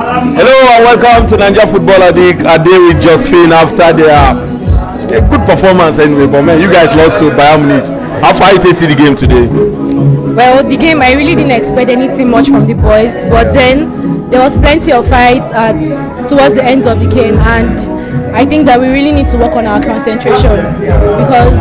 Hello and welcome to Nigeria Football Addict. A day with Josephine after their a good performance anyway. But man, you guys lost to Bayern Munich. How far you see the game today? Well, the game, I really didn't expect anything much from the boys, but then there was plenty of fights towards the ends of the game, and I think that we really need to work on our concentration, because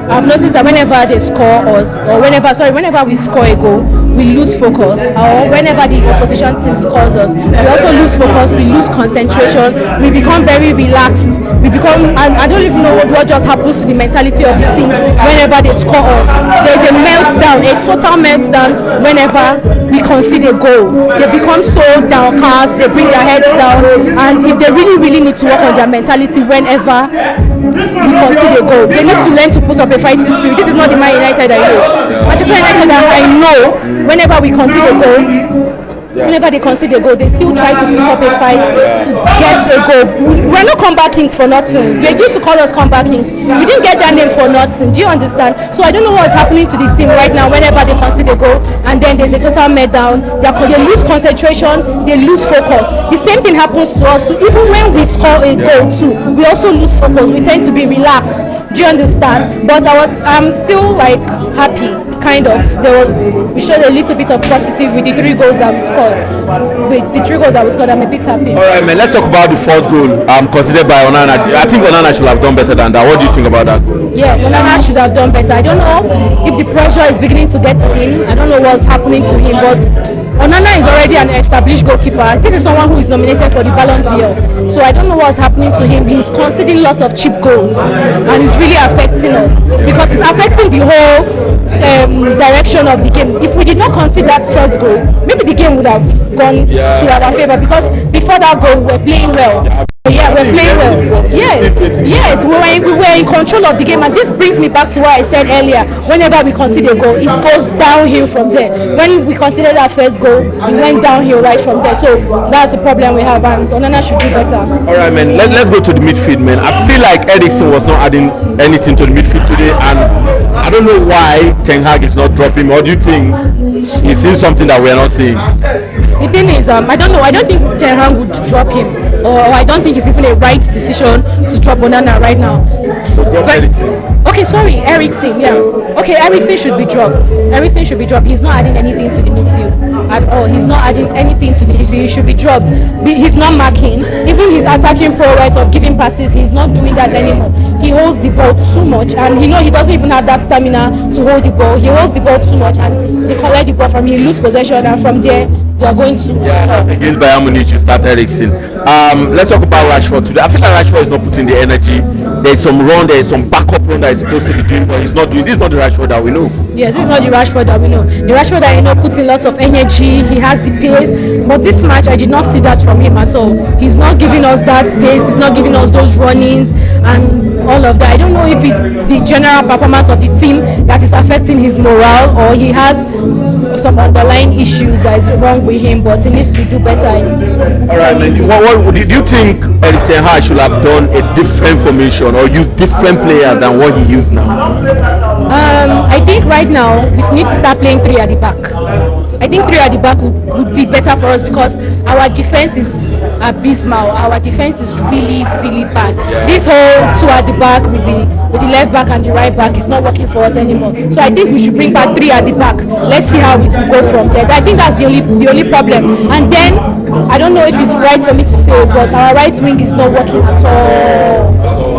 I've noticed that whenever they score us, or whenever we score a goal, we lose focus, or whenever the opposition team scores us, we also lose focus, we lose concentration, we become very relaxed, and I don't even know what just happens to the mentality of the team whenever they score us. There's a meltdown, a total meltdown whenever we concede a goal. They become so downcast, they bring their heads down, and if they really need to work on their mentality whenever we concede a goal. They need to learn to put up a fighting spirit. This is not the Man United I know. Manchester United that I know, whenever we concede a goal, whenever they concede a goal, they still try to put up a fight to get a goal. We're not comeback kings for nothing. They used to call us comeback kings. We didn't get that name for nothing. Do you understand? So I don't know what's happening to the team right now whenever they concede a goal and then there's a total meltdown. They lose concentration, they lose focus. The same thing happens to us too. Even when we score a goal too, we also lose focus. We tend to be relaxed. Do you understand? But I'm still like happy. Kind of. We showed a little bit of positive with the 3 goals that we scored. With the 3 goals that we scored, I'm a bit happy. All right, man. Let's talk about the first goal. Considered by Onana. I think Onana should have done better than that. What do you think about that goal? Yes, Onana should have done better. I don't know if the pressure is beginning to get to him. I don't know what's happening to him, but Onana is already an established goalkeeper. This is someone who is nominated for the Ballon d'Or. So I don't know what's happening to him. He's conceding lots of cheap goals, and it's really affecting us because it's affecting the whole direction of the game. If we did not concede that first goal, maybe the game would have gone to our favor, because before that goal we were playing well. Yeah, we're playing well. Yes, we were in control of the game, and this brings me back to what I said earlier. Whenever we concede a goal, it goes downhill from there. When we conceded our first goal, it went downhill right from there. So that's the problem we have, and Onana should do better. All right, man. Let's go to the midfield, man. I feel like Eriksen was not adding anything to the midfield today, and I don't know why Ten Hag is not dropping. What do you think? He's seeing something that we are not seeing. The thing is, I don't know. I don't think Ten Hag would drop him, or I don't think it's even a right decision to drop Onana right now. Okay, sorry, Eriksen. Yeah. Okay, Eriksen should be dropped. Eriksen should be dropped. He's not adding anything to the midfield at all. He's not adding anything to the midfield. He should be dropped. He's not marking. Even his attacking prowess of giving passes, he's not doing that anymore. He holds the ball too much, and he doesn't even have that stamina to hold the ball. He holds the ball too much, and they collect the ball from him, lose possession, and from there they are going to score. Against Bayern Munich, you start Eriksen. Let's talk about Rashford today. I feel like Rashford is not putting the energy. There's some run, there's some backup run that he's supposed to be doing, but he's not doing. This is not the Rashford that we know. Yes, this is not the Rashford that we know. The Rashford that puts in lots of energy. He has the pace, but this match I did not see that from him at all. He's not giving us that pace. He's not giving us those runnings and all of that. I don't know if it's the general performance of the team that is affecting his morale, or he has some underlying issues that is wrong with him, but he needs to do better. All right, man. What do you think Erik ten Hag should have done a different formation or use different players than what he used now? I think right now we need to start playing 3 at the back. I think 3 at the back would be better for us, because our defense is abysmal. Our defense is really bad. This whole 2 at the back with the left back and the right back is not working for us anymore. So I think we should bring back 3 at the back. Let's see how it will go from there. I think that's the only problem. And then I don't know if it's right for me to say, but our right wing is not working at all.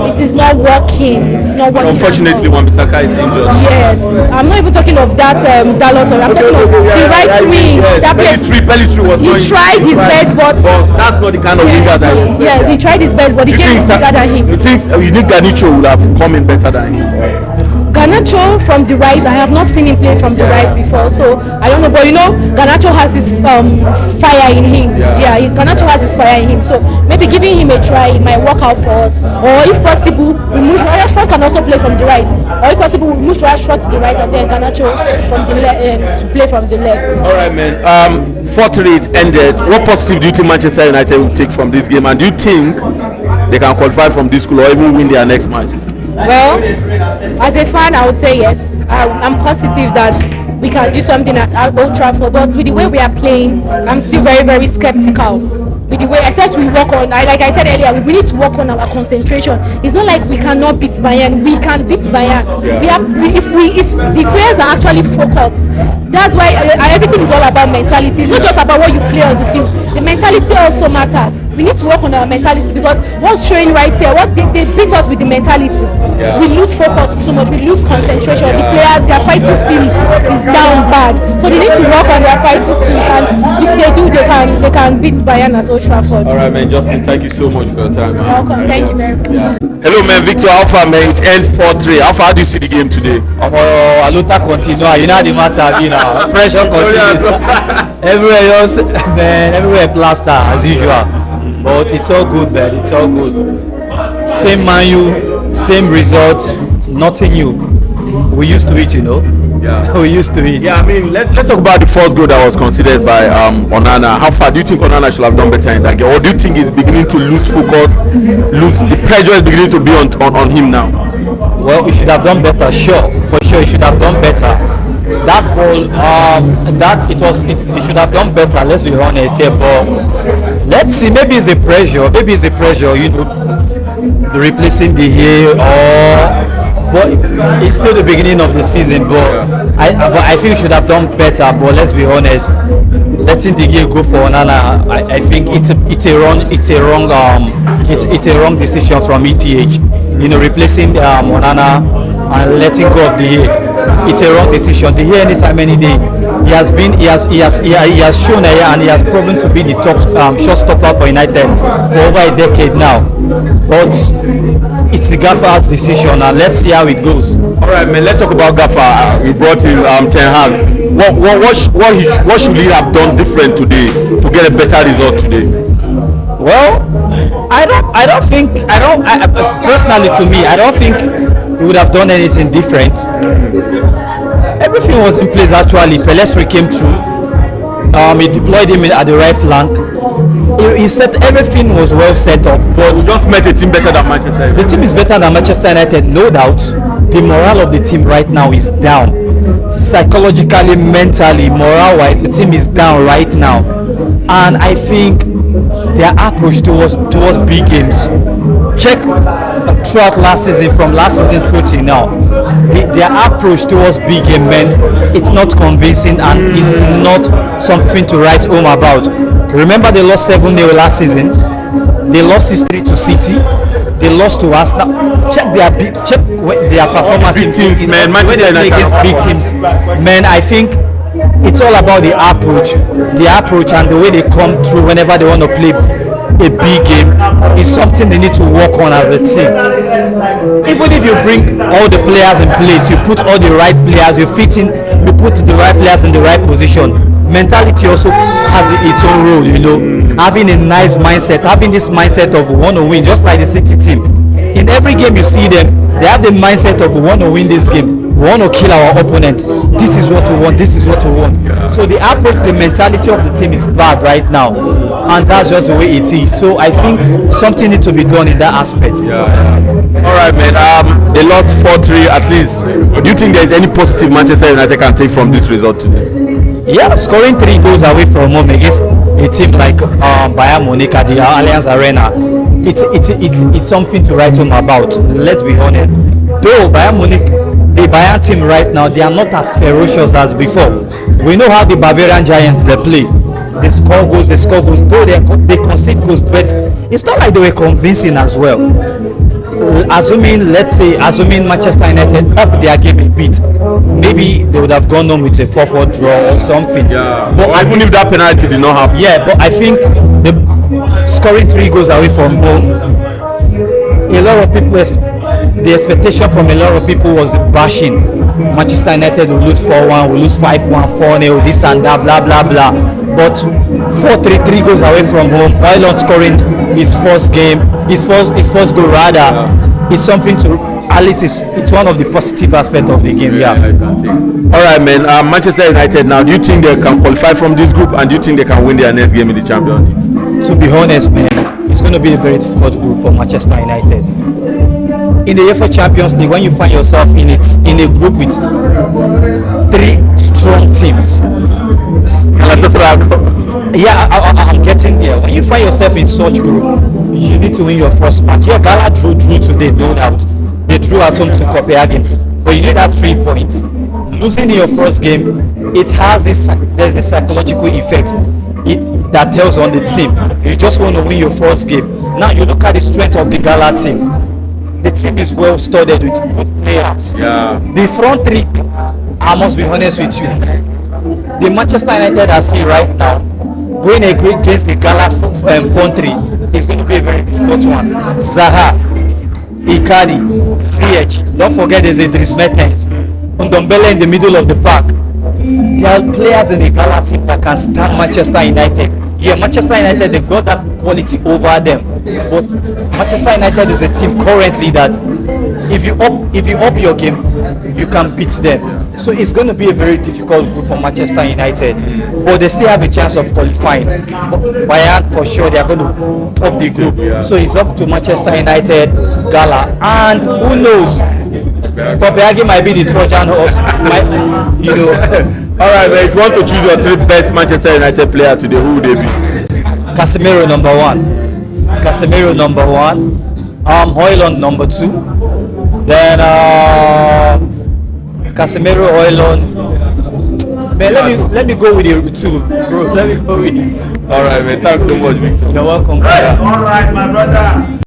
It is not working. It's not working. Unfortunately, Wan-Bissaka is injured. Yes, I'm not even talking of that Dalot. I'm talking of the right wing. That place. Pellistri was. He tried his best, but that's not the kind of winger that. Yes, he tried his best, but the game was bigger than him. You think Garnacho would have come in better than him? Garnacho from the right, I have not seen him play from the right before, so I don't know. But Garnacho has his fire in him. Garnacho has his fire in him. So maybe giving him a try, it might work out for us. Or if possible, we move Rashford can also play from the right. Or if possible, we move Rashford to the right and then Garnacho from the to play from the left. All right, man. 4-3 is ended. What positive do you think Manchester United will take from this game, and do you think they can qualify from this school or even win their next match? Well, as a fan, I would say yes. I'm positive that we can do something at Old Trafford, but with the way we are playing, I'm still very skeptical. with the way, except we work on, like I said earlier, we need to work on our concentration. It's not like we cannot beat Bayern. We can beat Bayern. If the players are actually focused, that's why everything is all about mentality. It's not just about what you play on the field. The mentality also matters. We need to work on our mentality, because what's showing right here, what they beat us with the mentality. We lose focus too much. We lose concentration. The players, their fighting spirit is down bad. So they need to work on their fighting spirit, and if they do, they can beat Bayern at Old Trafford. All right, man. Justin, thank you so much for your time, man. Welcome. Thank you very much. Hello, man. Victor, how far, man? It's end 4-3. How do you see the game today? Aluta continue. You know the matter. You know, pressure continues. Everywhere else, man. Everywhere plaster as usual. But it's all good, man. It's all good. Same Man U, same results. Nothing new. We used to it, you know. Yeah. We used to it. Yeah, I mean, let's talk about the first goal that was considered by Onana. How far do you think Onana should have done better in that game? Or do you think he's beginning to lose focus, the pressure is beginning to be on him now? Well, he should have done better, sure. For sure, he should have done better. That ball, it should have done better, let's be honest here, but let's see, maybe it's a pressure, you know, replacing the hair, but it's still the beginning of the season, but I feel he should have done better, but let's be honest, letting the game go for Onana, I think it's a wrong decision from ETH, you know, replacing Onana and letting go of the hair. It's a wrong decision. The hair anytime, any day, he has shown and he has proven to be the top shot stopper for United for over a decade now. But it's the gaffer's decision, and let's see how it goes. All right, man. Let's talk about Gaffer. We brought in Ten Hag. What should he have done different today to get a better result today? Well, personally, to me, I don't think he would have done anything different. Everything was in place actually. Pelestri came through. He deployed him at the right flank. He said everything was well set up, but we just met a team better than Manchester United. The team is better than Manchester United, no doubt. The morale of the team right now is down. Psychologically, mentally, morale-wise, the team is down right now, and I think their approach towards big games. Check throughout last season, from last season through till now, their approach towards big game, man, it's not convincing and it's not something to write home about. Remember, they lost 7-0 last season. They lost 6-3 to City. They lost to Arsenal. Check their performance big teams, man. Manchester United against big teams, man. I think it's all about the approach and the way they come through whenever they want to play a big game. Is something they need to work on as a team. Even if you bring all the players in place, you put all the right players, you put the right players in the right position. Mentality also has its own role, you know. Having a nice mindset, having this mindset of we want to win, just like the City team. In every game you see them, they have the mindset of we want to win this game. We want to kill our opponent. This is what we want. This is what we want. So the approach, the mentality of the team is bad right now, and that's just the way it is. So I think something needs to be done in that aspect. All right, man. They lost 4-3 at least. Do you think there is any positive Manchester United can take from this result today? Yeah, scoring 3 goals away from home against a team like Bayern Munich at the Allianz Arena, it's something to write home about. Let's be honest. Though Bayern Munich, the Bayern team right now, they are not as ferocious as before. We know how the Bavarian Giants they play. They score goals. Though they concede goals, but it's not like they were convincing as well. Assuming Manchester United up their game a bit, maybe they would have gone on with a 4-4 draw or something. Yeah. But even if that penalty did not happen. Yeah, but I think scoring 3 goals away from home, a lot of people, the expectation from a lot of people was bashing. Manchester United will lose 4-1, will lose 5-1, 4-0, this and that, blah blah blah. But 4-3 goals away from home, while not scoring his first goal rather, is something to, at least it's one of the positive aspects of the game. All right, man. Manchester United now, do you think they can qualify from this group, and do you think they can win their next game in the Champions League? To be honest, man, it's going to be a very difficult group for Manchester United. In the Uefa Champions League, when you find yourself in a group with 3 strong teams, Yeah, I'm getting there. When you find yourself in such group, you need to win your first match. Your Gala drew today, no doubt. They drew at home to Copenhagen, but you need that 3 points. Losing in your first game, there's a psychological effect that tells on the team. You just want to win your first game. Now you look at the strength of the Gala team. The team is well studied with good players. Yeah. The front three, I must be honest with you, the Manchester United I see right now, going against the Gala front three is going to be a very difficult one. Zaha, Icardi, Ziyech, don't forget there's Idris Mertens, Ndombele in the middle of the park. There are players in the Gala team that can stand Manchester United. Yeah, Manchester United, they've got that quality over them. But Manchester United is a team currently that if you up your game, you can beat them. So it's going to be a very difficult group for Manchester United. But they still have a chance of qualifying. Bayern, for sure, they are going to top the group. So it's up to Manchester United, Gala, and who knows? Copenhagen might be the Trojan horse. All right, man. If you want to choose your 3 best Manchester United player today, who would they be? Casemiro number 1. Højlund number 2. Then Casemiro, Højlund. Man, let me go with the 2, bro. Let me go with it. All right, man. Thanks so much, Victor. You're welcome. All right, my brother.